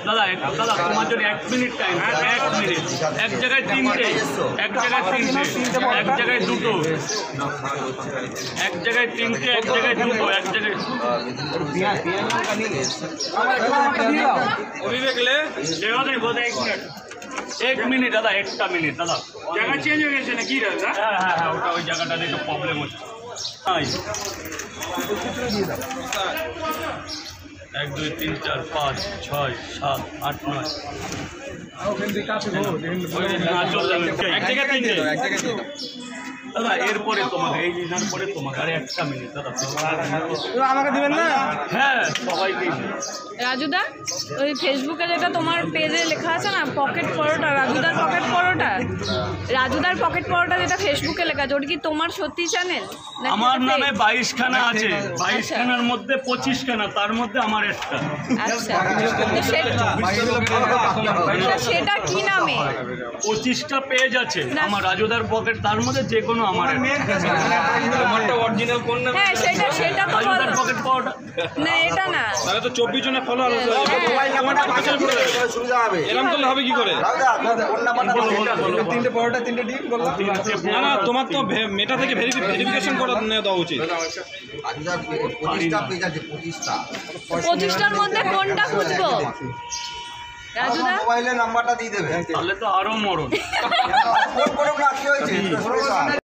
দাদা দাদা তোমার জন্য 1 মিনিট টাইম, 1 মিনিট। এক জায়গায় 3টে, এক জায়গায় 3টে, এক জায়গায় 2টো, এক জায়গায় 3টে, এক জায়গায় 2টো, এক জায়গায় এক মিনিট দাদা, 1টা মিনিট দাদা। জায়গা চেঞ্জ হয়ে গেছে নাকি দাদা? হ্যাঁ হ্যাঁ হ্যাঁ, ওটা ওই জায়গাটাতে একটু প্রবলেম হচ্ছে। 1 2 3 4 5 6 7 8 9 এক জায়গায় 3টে দাদা। এরপরে তোমাকে এই দিনার পরে তোমাকে আর 1টা মিনিট দাদা আমাকে দিবেন না? হ্যাঁ সবাইকে। রাজুদা, ওই ফেসবুকে যেটা তোমার পেজে লেখা আছে না, পকেট পরোটা, রাজুদার পকেট পরোটা, রাজুদার পকেট পরোটা যেটা ফেসবুকে লেখা আছে, ওটা কি তোমার সত্যি চ্যানেল? আমার নামে 22খানা আছে, 22খানার মধ্যে 25খানা, তার মধ্যে আমার একটা। আচ্ছা, সেটা কি নামে? 25টা পেজ আছে আমার রাজুদার পকেট, তার মধ্যে যে কোনো আমার অরিজিনাল কোন নাম? হ্যাঁ সেটা সেটা তো রাজুদার পকেট পরোটা না, এটা না। তাহলে তো 24 জনের ফলোয়ার আছে, এরকম করলে হবে কি করে? তিনটে পরোটা 3টে ডিম বললাম না না, তোমার তো মেটা থেকে ভেরিফিকেশন করে দেওয়া উচিত। 25টার মধ্যে কোনটা খুঁজবো রাজুদা? মোবাইলের নাম্বারটা দিয়ে দেবে, তাহলে তো আরো মরণ।